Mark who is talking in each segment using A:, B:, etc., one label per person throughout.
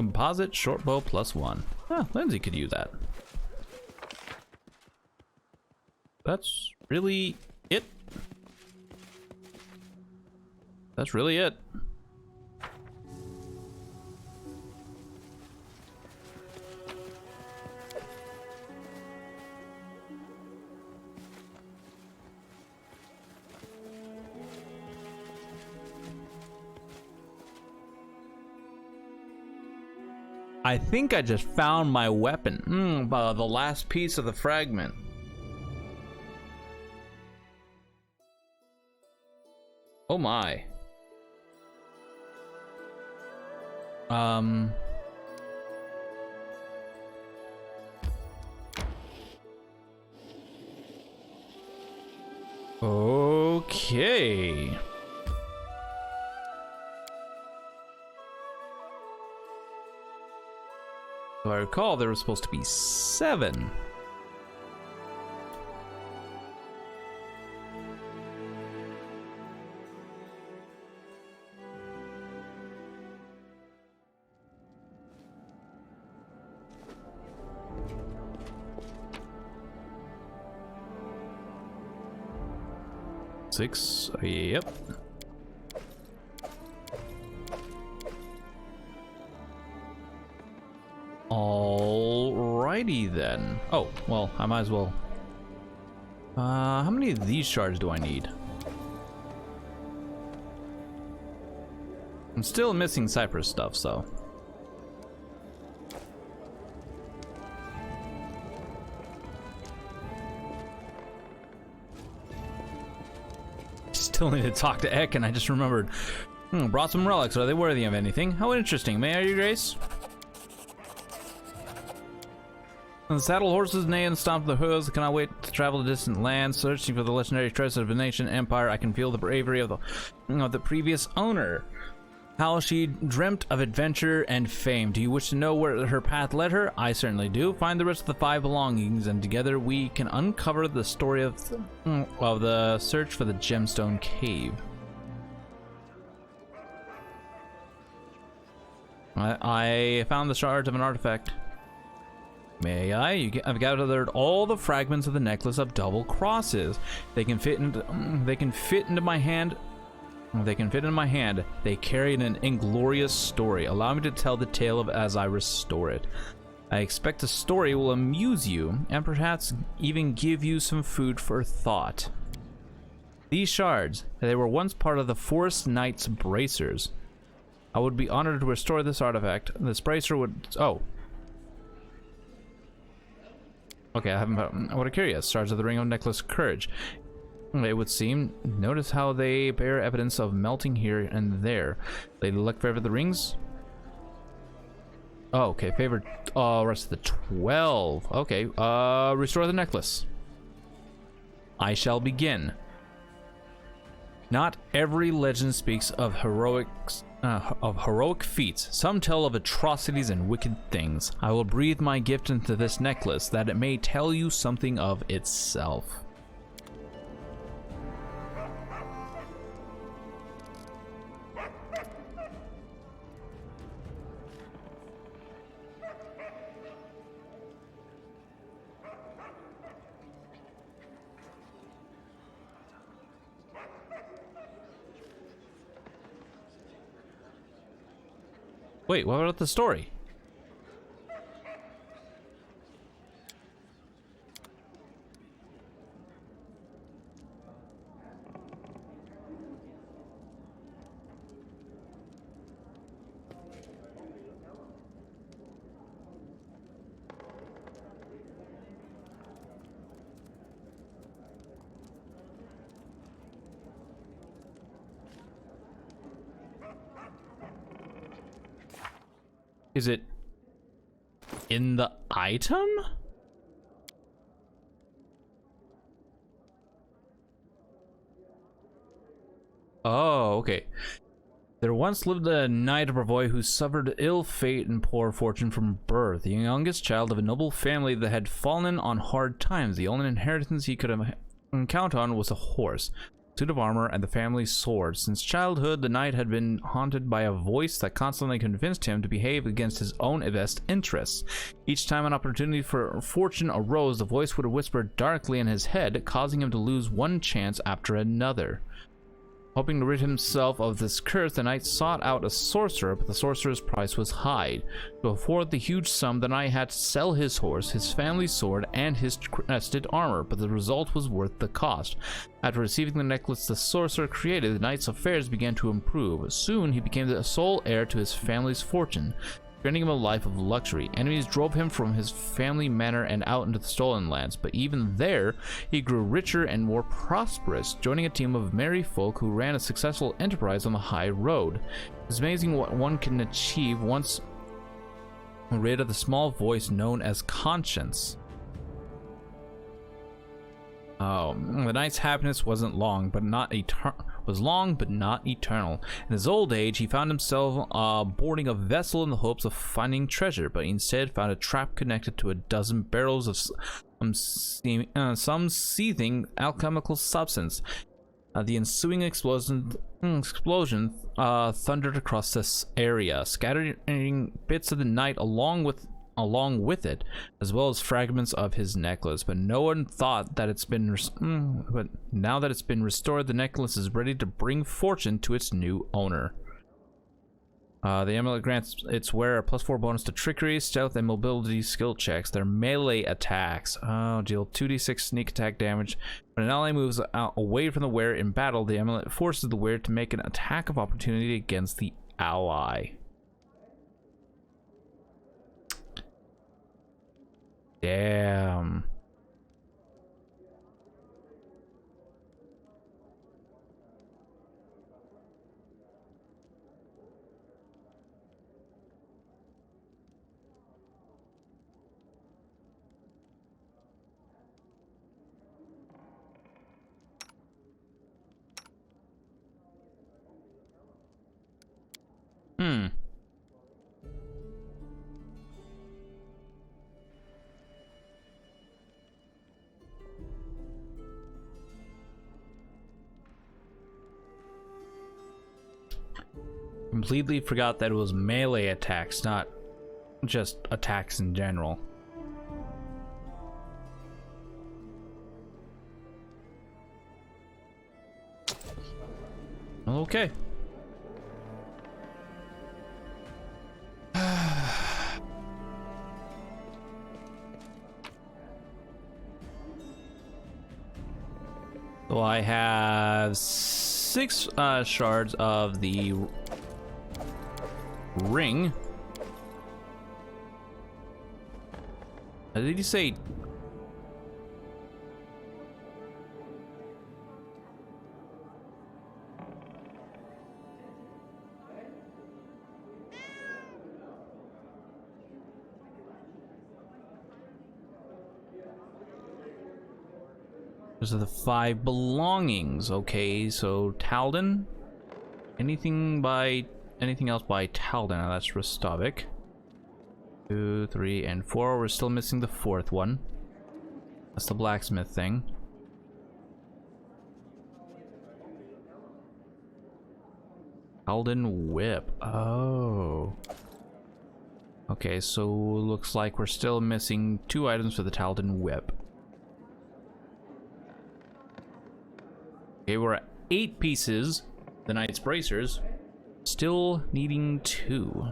A: Composite shortbow +1. Ah, Lindsay could use that. That's really it. That's really it. I think I just found my weapon. The last piece of the fragment. Oh my. Okay. If I recall, there was supposed to be 7. Six, yep. Alrighty then. Oh, well, I might as well. How many of these shards do I need? I'm still missing Cypress stuff, so. Still need to talk to Ek, and I just remembered. Brought some relics. Are they worthy of anything? How interesting. May I, Your Grace? The saddle horses neigh and stomp the hooves. Cannot wait to travel to distant lands, searching for the legendary treasure of a nation empire. I can feel the bravery of the previous owner. How she dreamt of adventure and fame. Do you wish to know where her path led her? I certainly do. Find the rest of the 5 belongings, and together we can uncover the story of the search for the gemstone cave. I found the shards of an artifact. May I? I've gathered all the fragments of the necklace of double crosses. They can fit into my hand. They can fit in my hand. They carry an inglorious story. Allow me to tell the tale of as I restore it. I expect the story will amuse you and perhaps even give you some food for thought. These shards, they were once part of the Forest Knight's bracers. I would be honored to restore this artifact. This bracer would... Oh. Okay, I haven't found... What a curious. Shards of the Ring of Necklace Courage. It would seem. Notice how they bear evidence of melting here and there. Lady Luck favored the rings. Oh, okay. Favored rest of the 12. Okay. Restore the necklace. I shall begin. Not every legend speaks of heroic feats. Some tell of atrocities and wicked things. I will breathe my gift into this necklace that it may tell you something of itself. Wait, what about the story? Is it in the item? Oh, okay. There once lived a knight of Brevoy who suffered ill fate and poor fortune from birth. The youngest child of a noble family that had fallen on hard times. The only inheritance he could count on was a horse. suit of armor, and the family sword. Since childhood, the knight had been haunted by a voice that constantly convinced him to behave against his own best interests. Each time an opportunity for fortune arose, the voice would whisper darkly in his head, causing him to lose one chance after another. Hoping to rid himself of this curse, the knight sought out a sorcerer, but the sorcerer's price was high. To afford the huge sum, the knight had to sell his horse, his family sword, and his crested armor, but the result was worth the cost. After receiving the necklace the sorcerer created, the knight's affairs began to improve. Soon, he became the sole heir to his family's fortune, granting him a life of luxury. Enemies drove him from his family manor and out into the stolen lands, but even there, he grew richer and more prosperous, joining a team of merry folk who ran a successful enterprise on the high road. It's amazing what one can achieve once rid of the small voice known as conscience. Oh, the knight's happiness wasn't long, but not eternal. In his old age, he found himself boarding a vessel in the hopes of finding treasure, but instead found a trap connected to a dozen barrels of some seething alchemical substance. The ensuing explosion thundered across this area, scattering bits of the knight along with it, as well as fragments of his necklace. But no one thought that but now that it's been restored, the necklace is ready to bring fortune to its new owner. The amulet grants its wearer a +4 bonus to trickery, stealth, and mobility skill checks. Their melee attacks deal 2d6 sneak attack damage. When an ally moves away from the wearer in battle, the amulet forces the wearer to make an attack of opportunity against the ally. Damn. Completely forgot that it was melee attacks, not just attacks in general. Okay. So I have 6 shards of the ring. Did you say? Those are the 5 belongings. Okay, so Talden. Anything else by Talden? Now that's Rostovik. 2, 3, and 4. We're still missing the 4th one. That's the blacksmith thing. Talden whip. Oh. Okay, so looks like we're still missing 2 items for the Talden whip. Okay, we're at 8 pieces. The knight's bracers. Still needing 2.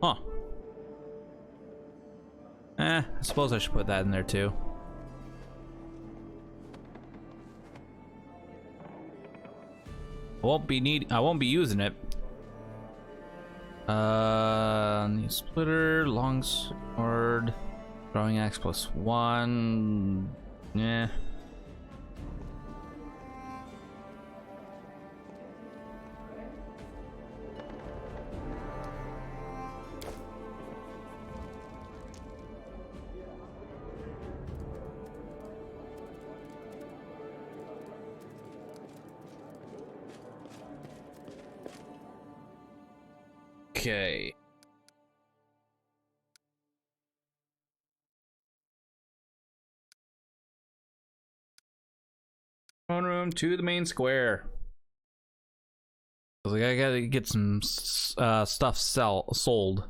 A: Huh. I suppose I should put that in there too. I won't be using it. New splitter, longsword, throwing axe +1. Yeah. Okay. Phone room to the main square. I gotta get some stuff sold.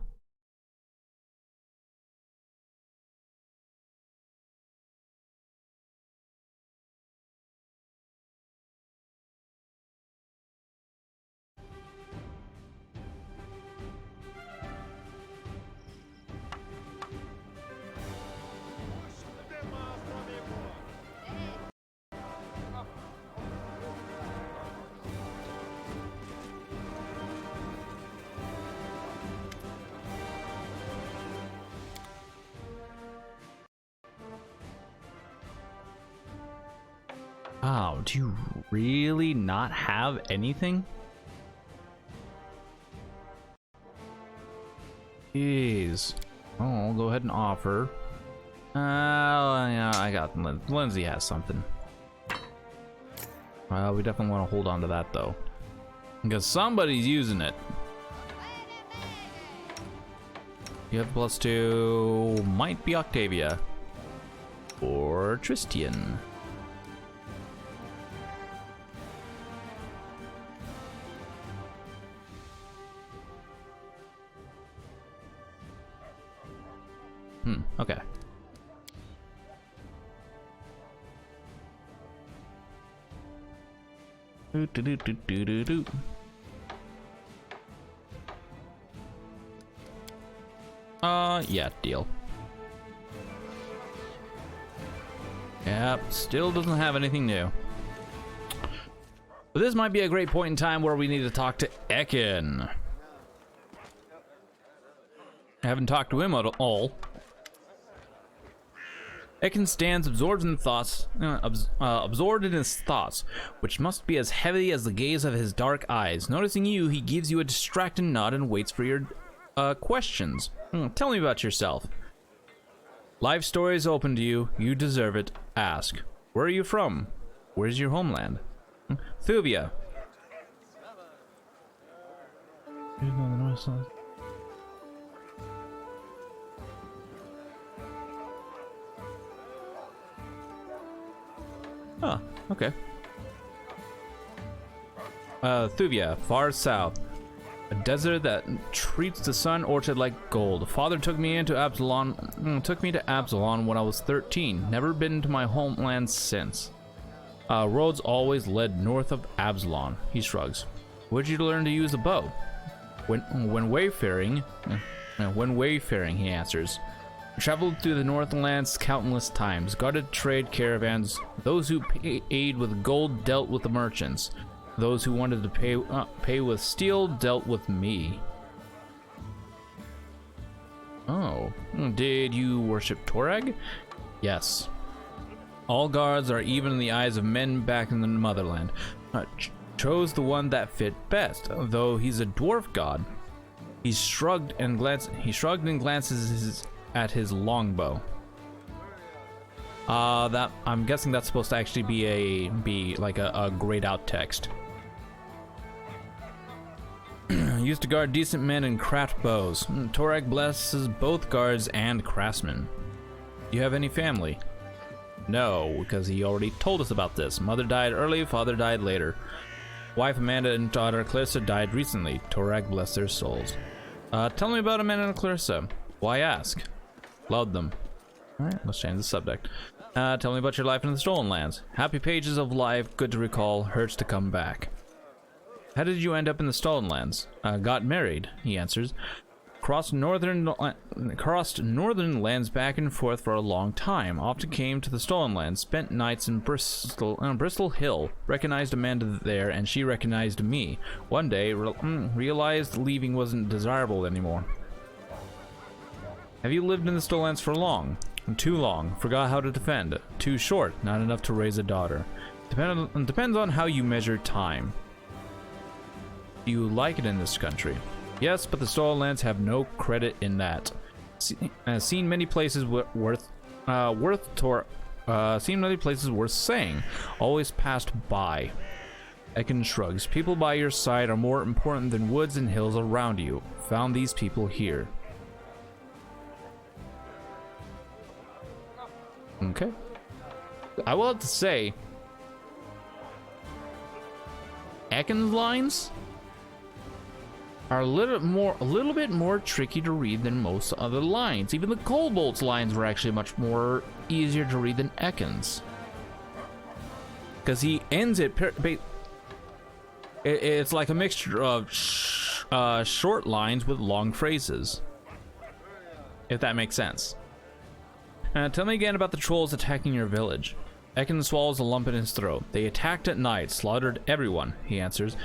A: Oh, do you really not have anything? Jeez. Oh, I'll go ahead and offer. Yeah, I got Lindsay has something. We definitely want to hold on to that though, because somebody's using it. You have +2, might be Octavia or Tristian. Okay. Yeah, deal. Yep, still doesn't have anything new. But this might be a great point in time where we need to talk to Ekin. I haven't talked to him at all. Ekin stands absorbed in his thoughts, which must be as heavy as the gaze of his dark eyes. Noticing you, he gives you a distracted nod and waits for your questions. Tell me about yourself. Life story is open to you. You deserve it. Ask. Where are you from? Where's your homeland? Thuvia. Oh, okay. Thuvia, far south. A desert that treats the sun orchard like gold. Father took me to Absalom when I was 13. Never been to my homeland since. Roads always led north of Absalom. He shrugs. Where'd you learn to use a bow? When wayfaring, he answers. Traveled through the Northlands countless times, guarded trade caravans. Those who aid with gold dealt with the merchants. Those who wanted to pay with steel dealt with me. Oh, did you worship Torag? Yes. All gods are even in the eyes of men back in the motherland. Chose the one that fit best, though he's a dwarf god. He shrugged and glances at his longbow. That I'm guessing that's supposed to actually be like a grayed out text. Used to guard decent men and craft bows. Torag blesses both guards and craftsmen. You have any family? No, because he already told us about this. Mother died early, father died later. Wife Amanda and daughter Clarissa died recently. Torag bless their souls. Tell me about Amanda and Clarissa. Why ask? Loved them. Alright, let's change the subject. Tell me about your life in the Stolen Lands. Happy pages of life, good to recall, hurts to come back. How did you end up in the Stolen Lands? Got married, he answers. Crossed northern lands back and forth for a long time. Often came to the Stolen Lands. Spent nights in Bristol Hill. Recognized Amanda there, and she recognized me. One day, realized leaving wasn't desirable anymore. Have you lived in the Stolen Lands for long? Too long. Forgot how to defend. Too short. Not enough to raise a daughter. Depends on how you measure time. Do you like it in this country? Yes, but the Stolen Lands have no credit in that. Seen many places worth saying. Always passed by. Ekin shrugs. People by your side are more important than woods and hills around you. Found these people here. Okay. I will have to say, Ekin's lines are a little bit more tricky to read than most other lines. Even the Kobold's lines were actually much more easier to read than Ekin's, because he ends it. It's like a mixture of short lines with long phrases, if that makes sense. Tell me again about the trolls attacking your village. Ekin swallows a lump in his throat. They attacked at night, slaughtered everyone, he answers.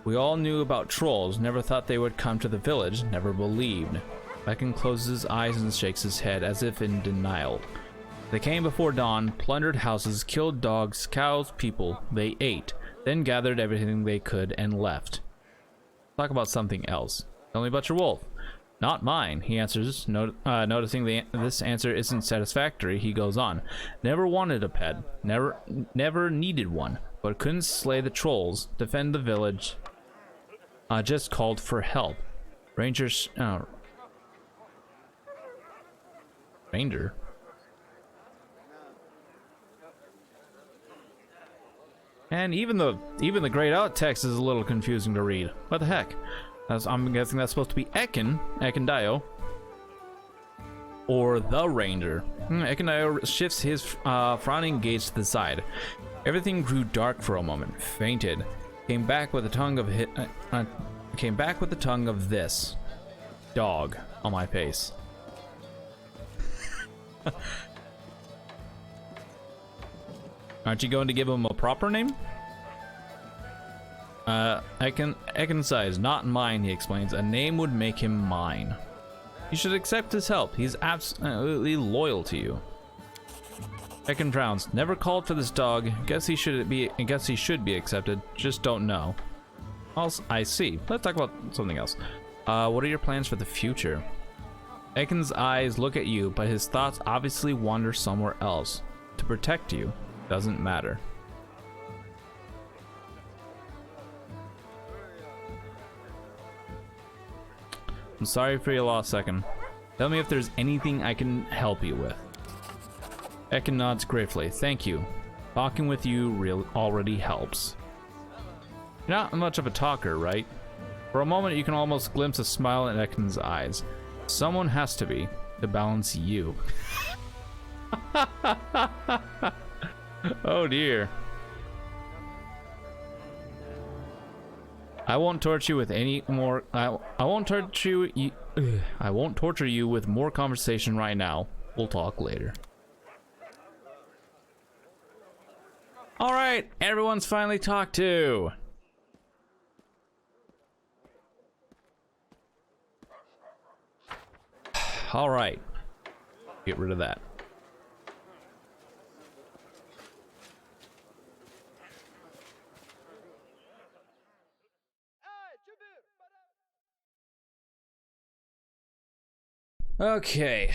A: We all knew about trolls, never thought they would come to the village, never believed. Ekin closes his eyes and shakes his head as if in denial. They came before dawn, plundered houses, killed dogs, cows, people. They ate, then gathered everything they could and left. Talk about something else. Tell me about your wolf. Not mine, he answers, noticing this answer isn't satisfactory. He goes on. Never wanted a pet, never needed one, but couldn't slay the trolls, defend the village. Just called for help. Ranger. And even the grayed out text is a little confusing to read. What the heck? I'm guessing that's supposed to be Ekin-Dio, or the Ranger. Ekin-Dio shifts his frowning gaze to the side. Everything grew dark for a moment. Fainted. Came back with the tongue of this dog on my face. Aren't you going to give him a proper name? Ekin sighs. Not mine, he explains. A name would make him mine. You should accept his help. He's absolutely loyal to you. Ekin frowns. Never called for this dog. Guess he should be accepted. Just don't know. Also, I see. Let's talk about something else. What are your plans for the future? Ekin's eyes look at you, but his thoughts obviously wander somewhere else. To protect you doesn't matter. I'm sorry for your loss, Ekin. Tell me if there's anything I can help you with. Ekin nods gratefully. Thank you. Talking with you already helps. You're not much of a talker, right? For a moment, you can almost glimpse a smile in Ekin's eyes. Someone has to be to balance you. Oh dear. I won't torture you with any more. I won't torture you. I won't torture you with more conversation right now. We'll talk later. All right, everyone's finally talked to. All right, get rid of that. Okay.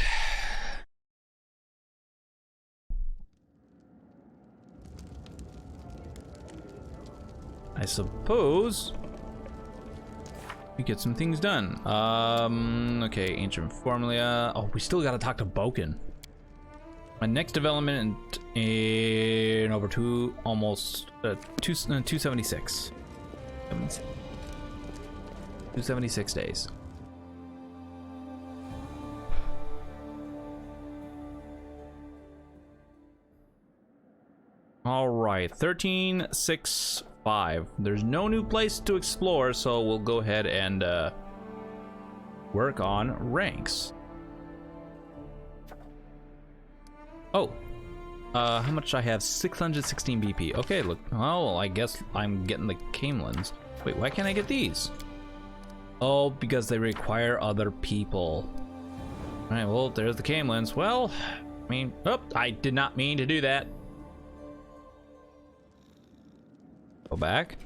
A: I suppose we get some things done. Okay, ancient formula. Oh, we still gotta talk to Boken. My next development in over 276. 276 days. All right, 1365. There's no new place to explore, so we'll go ahead and work on ranks. Oh, how much I have? 616 BP. Okay, look. Oh, I guess I'm getting the Camelins. Wait, why can't I get these? Oh, because they require other people. All right, well, there's the Camelins. Well, I mean, oh, I did not mean to do that. Go back.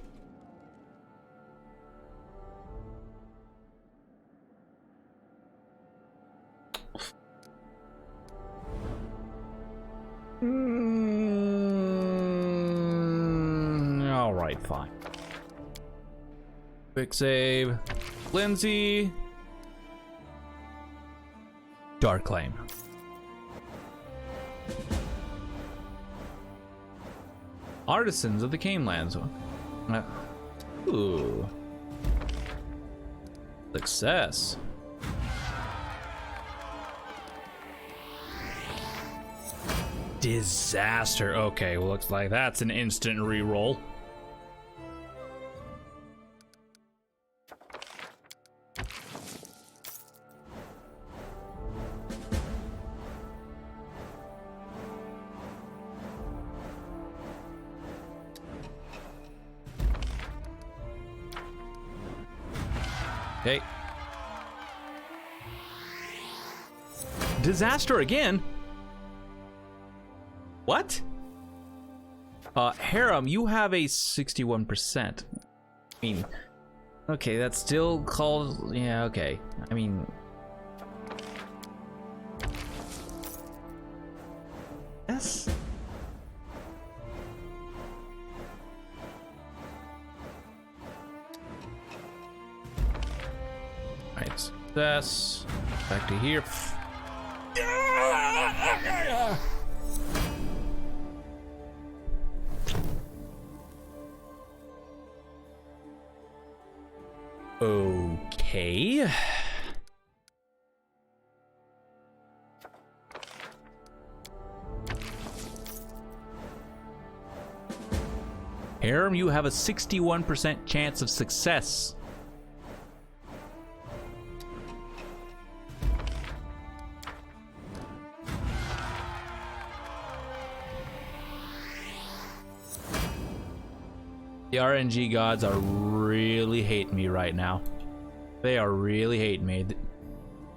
A: All right, fine. Quick save. Lindsay. Dark Claim. Artisans of the Canelands. Ooh. Success. Disaster. Okay, well, looks like that's an instant reroll. Okay. Disaster again? What? Harem, you have a 61%. I mean, okay, that's still called, yeah, okay. I mean, yes. Alright, success. Back to here. Okay. Harem, you have a 61% chance of success. The RNG gods are really hating me right now. They are really hating me.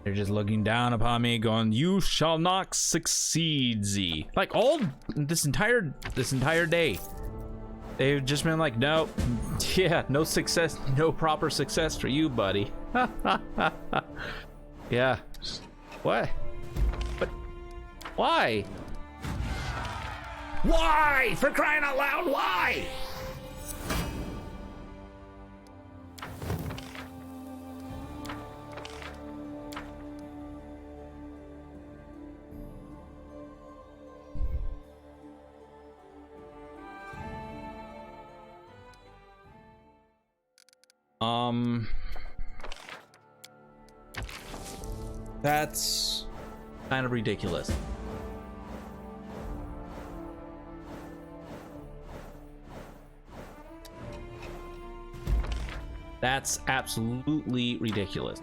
A: They're just looking down upon me, going, "You shall not succeed, Z." Like all this entire day, they've just been like, "No, yeah, no success, no proper success for you, buddy." Yeah. What? But why? Why? For crying out loud, why? That's kind of ridiculous. That's absolutely ridiculous.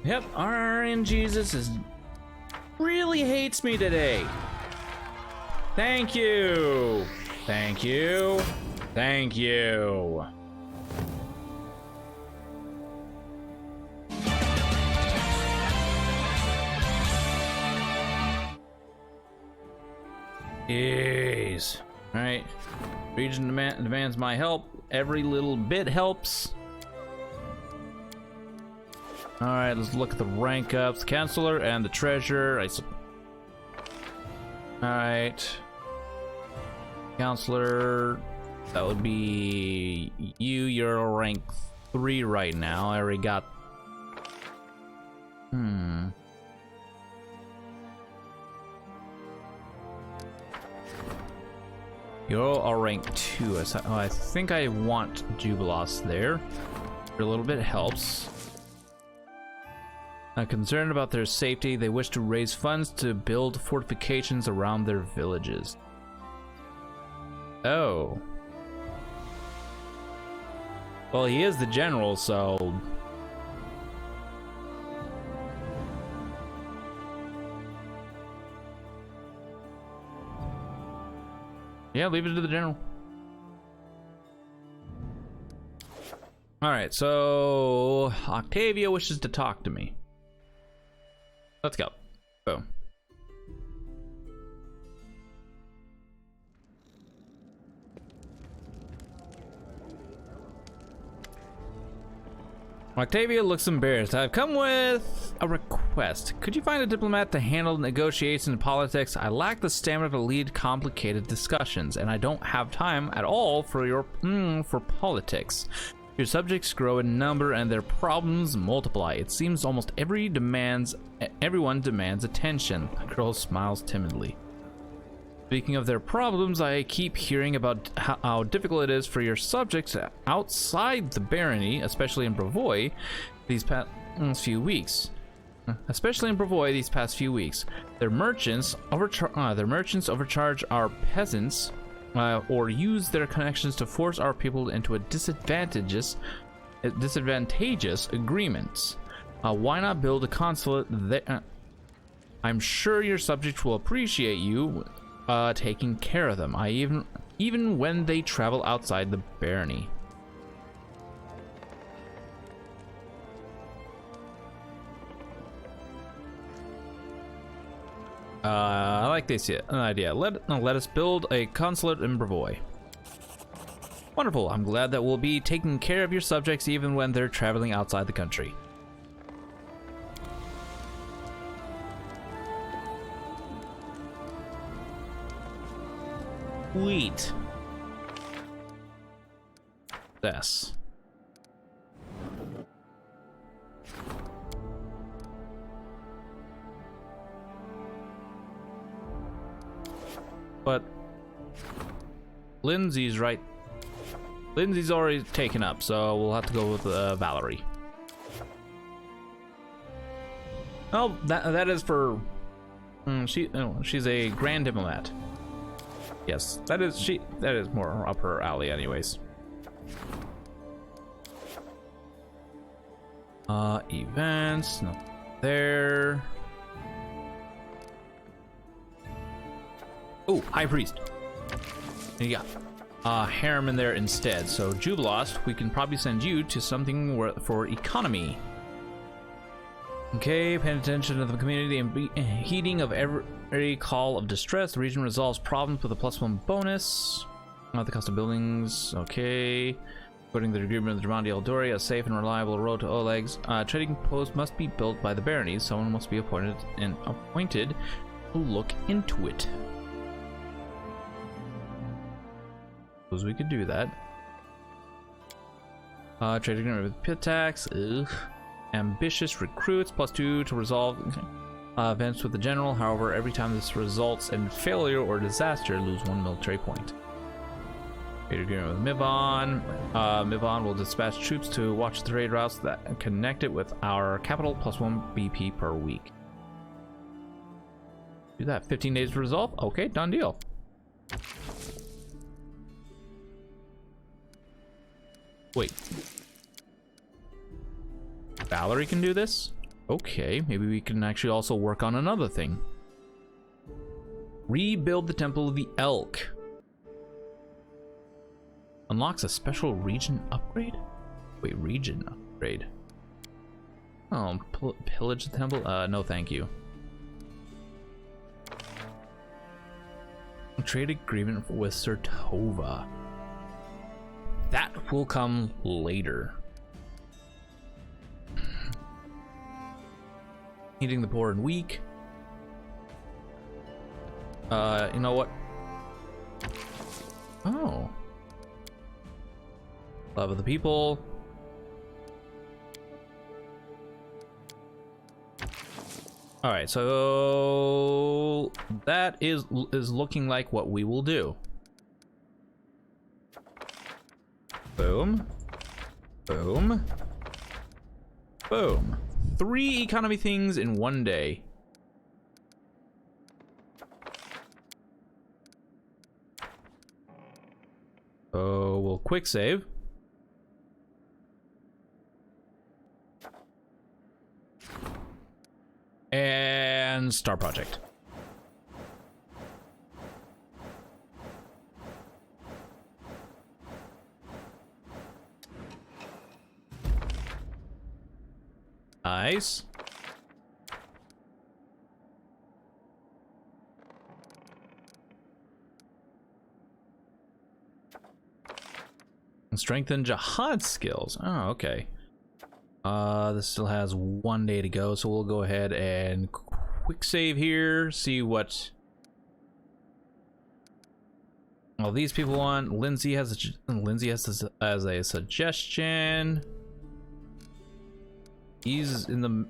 A: Yep, RNGesus is really hates me today. Thank you. Thank you. Thank you. Jeez. Alright. Region demands my help. Every little bit helps. Alright, let's look at the rank ups. Counselor and the treasurer. Alright. Counselor. That would be you. You're rank 3 right now. I already got. You're all rank 2. I think I want Jubilos there. A little bit helps. Concerned about their safety, they wish to raise funds to build fortifications around their villages. Oh. Well, he is the general, so... yeah, leave it to the general. Alright, so... Octavia wishes to talk to me. Let's go. Boom. Octavia looks embarrassed. I've come with a request. Could you find a diplomat to handle negotiations and politics? I lack the stamina to lead complicated discussions, and I don't have time at all for for politics. Your subjects grow in number and their problems multiply. It seems almost everyone demands attention. The girl smiles timidly. Speaking of their problems, I keep hearing about how difficult it is for your subjects outside the barony, especially in Brevoy, these past few weeks. Their merchants overcharge our peasants, or use their connections to force our people into disadvantageous agreements. Why not build a consulate there? I'm sure your subjects will appreciate you taking care of them. Even when they travel outside the barony. I like this idea. Let us build a consulate in Brevoy. Wonderful. I'm glad that we'll be taking care of your subjects even when they're traveling outside the country. Sweet. This. But Lindsay's right. Lindsay's already taken up, so we'll have to go with Valerie. Oh, that is for she's a grand diplomat. Yes, that is more up her alley anyways. Events, no there. Oh, High Priest. You got Harem in there instead. So Jubilos, we can probably send you to something for economy. Okay, paying attention to the community and heeding of every call of distress. The region resolves problems with a +1 bonus. Not the cost of buildings. Okay. According to the agreement of the Dramandi Eldori, a safe and reliable road to Oleg's trading post must be built by the barony. Someone must be appointed to look into it. Suppose we could do that. Trade agreement with pit tax. Ugh. Ambitious recruits +2 to resolve events with the general. However, every time this results in failure or disaster, lose 1 military point. Trade agreement with Mivon. Mivon will dispatch troops to watch the trade routes that connect it with our capital +1 BP per week. Do that. 15 days to resolve. Okay, done deal. Wait. Valerie can do this? Okay, maybe we can actually also work on another thing. Rebuild the Temple of the Elk. Unlocks a special region upgrade? Wait, region upgrade. Oh, pillage the temple? No thank you. Trade agreement with Sertova. That will come later. Heating the poor and weak. You know what? Oh. Love of the people. All right, so that is looking like what we will do. Boom. Boom. Boom. 3 economy things in one day. So we'll quick save. And start project. Nice. And strengthen jihad skills. Oh, okay. This still has 1 day to go, so we'll go ahead and quick save here. See what all these people want. Lindsay has a suggestion. He's in the